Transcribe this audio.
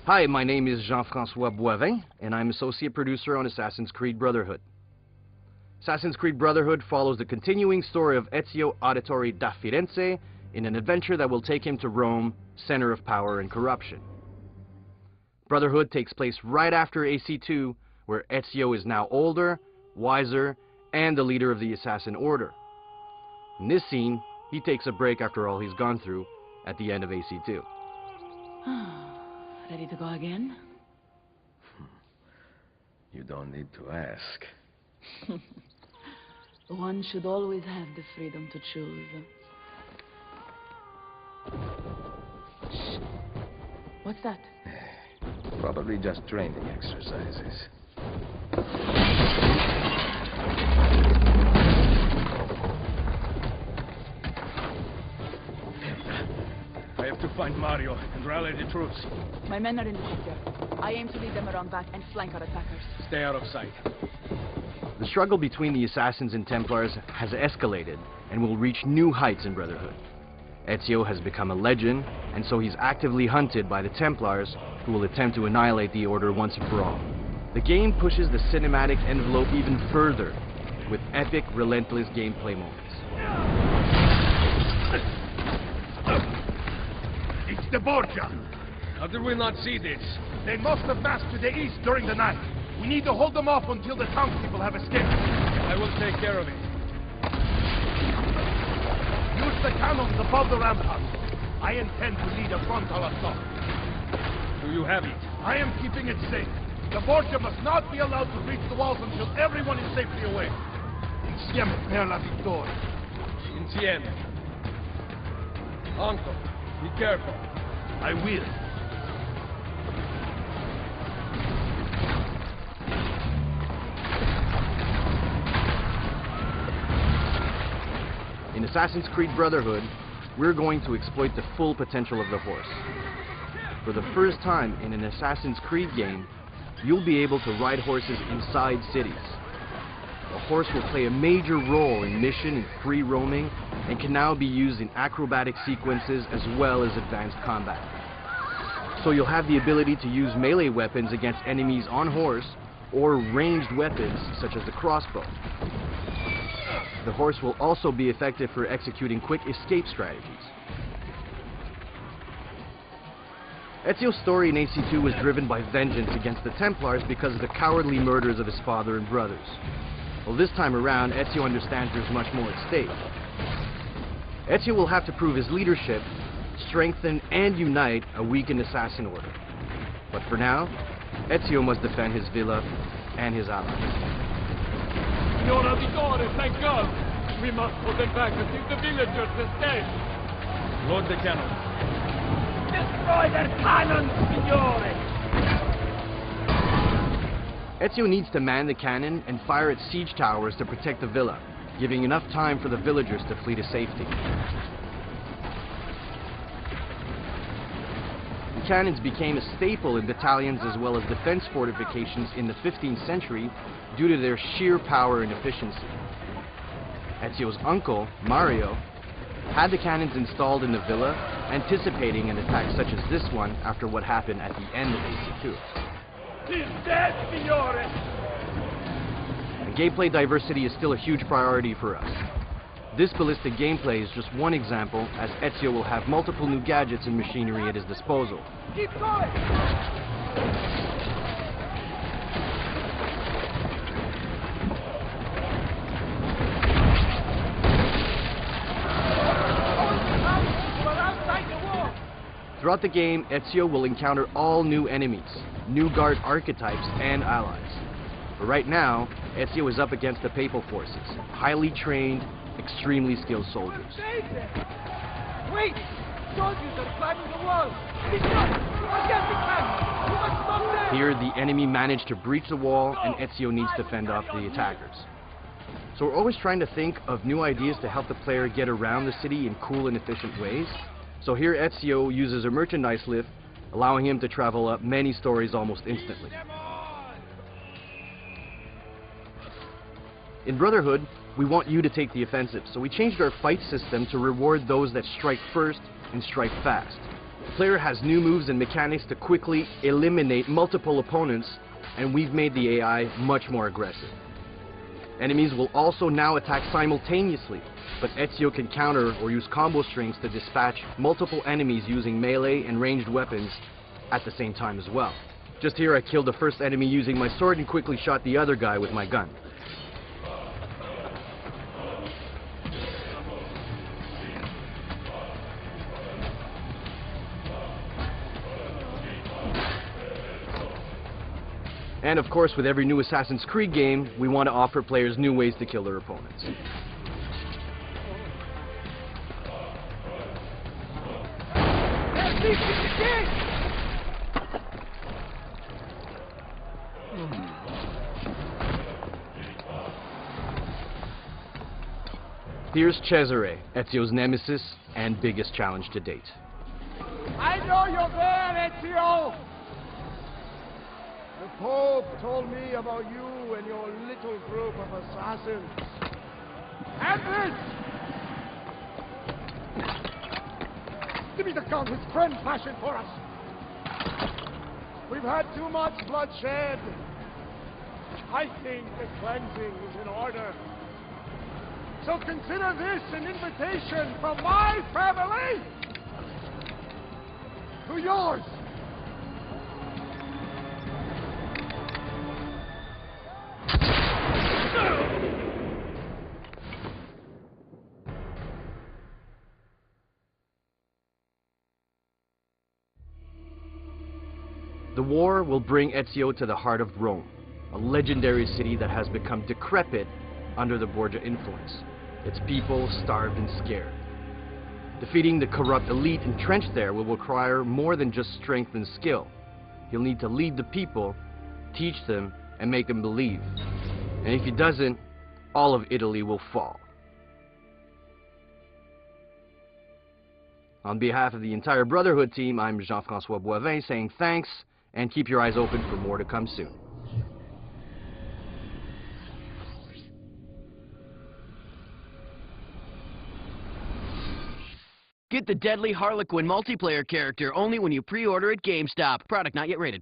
Hi, my name is Jean-François Boivin, and I'm associate producer on Assassin's Creed Brotherhood. Assassin's Creed Brotherhood follows the continuing story of Ezio Auditore da Firenze in an adventure that will take him to Rome, center of power and corruption. Brotherhood takes place right after AC2, where Ezio is now older, wiser, and the leader of the Assassin Order. In this scene, he takes a break after all he's gone through at the end of AC2. Ready to go again? You don't need to ask. One should always have the freedom to choose. Shh. What's that? Probably just training exercises. I have to find Mario and rally the troops. My men are in the courtyard. I aim to lead them around back and flank our attackers. Stay out of sight. The struggle between the Assassins and Templars has escalated and will reach new heights in Brotherhood. Ezio has become a legend, and so he's actively hunted by the Templars, who will attempt to annihilate the Order once and for all. The game pushes the cinematic envelope even further, with epic, relentless gameplay moments. It's the Borgia! How did we not see this? They must have massed to the east during the night. We need to hold them off until the townspeople have escaped. I will take care of it. Use the cannons above the ramparts. I intend to lead a frontal assault. Do you have it? I am keeping it safe. The Borgia must not be allowed to reach the walls until everyone is safely away. Insieme per la vittoria. Insieme. Uncle, be careful. I will. In Assassin's Creed Brotherhood, we're going to exploit the full potential of the horse. For the first time in an Assassin's Creed game, you'll be able to ride horses inside cities. The horse will play a major role in mission and free roaming, and can now be used in acrobatic sequences as well as advanced combat. So you'll have the ability to use melee weapons against enemies on horse, or ranged weapons such as the crossbow. The horse will also be effective for executing quick escape strategies. Ezio's story in AC2 was driven by vengeance against the Templars because of the cowardly murders of his father and brothers. Well, this time around, Ezio understands there's much more at stake. Ezio will have to prove his leadership, strengthen and unite a weakened assassin order. But for now, Ezio must defend his villa and his allies. Signora Vittoria, thank God! We must hold them back until the villagers escape! Load the cannon. Destroy their cannons, Signore! Ezio needs to man the cannon and fire its siege towers to protect the villa, giving enough time for the villagers to flee to safety. The cannons became a staple in battalions as well as defense fortifications in the 15th century due to their sheer power and efficiency. Ezio's uncle, Mario, had the cannons installed in the villa, anticipating an attack such as this one after what happened at the end of AC2. He's dead, Signore! And gameplay diversity is still a huge priority for us. This ballistic gameplay is just one example, as Ezio will have multiple new gadgets and machinery at his disposal. Keep going! Throughout the game, Ezio will encounter all new enemies, new guard archetypes, and allies. But right now, Ezio is up against the Papal forces, highly trained, extremely skilled soldiers. Wait! Soldiers are climbing the walls! Be shot! Again, we can! You must stop them! Here, the enemy managed to breach the wall, and Ezio needs to fend off the attackers. So we're always trying to think of new ideas to help the player get around the city in cool and efficient ways. So here Ezio uses a merchandise lift, allowing him to travel up many stories almost instantly. In Brotherhood, we want you to take the offensive, so we changed our fight system to reward those that strike first and strike fast. The player has new moves and mechanics to quickly eliminate multiple opponents, and we've made the AI much more aggressive. Enemies will also now attack simultaneously, but Ezio can counter or use combo strings to dispatch multiple enemies using melee and ranged weapons at the same time as well. Just here I killed the first enemy using my sword and quickly shot the other guy with my gun. And of course, with every new Assassin's Creed game, we want to offer players new ways to kill their opponents. Here's Cesare, Ezio's nemesis and biggest challenge to date. I know you're there, Ezio! The Pope told me about you and your little group of assassins. Andres! Give me the gun his friend fashioned for us. We've had too much bloodshed. I think the cleansing is in order. So consider this an invitation from my family to yours. The war will bring Ezio to the heart of Rome, a legendary city that has become decrepit under the Borgia influence. Its people starved and scared. Defeating the corrupt elite entrenched there will require more than just strength and skill. He'll need to lead the people, teach them, and make them believe. And if he doesn't, all of Italy will fall. On behalf of the entire Brotherhood team, I'm Jean-François Boivin saying thanks, and keep your eyes open for more to come soon. Get the deadly Harlequin multiplayer character only when you pre-order at GameStop. Product not yet rated.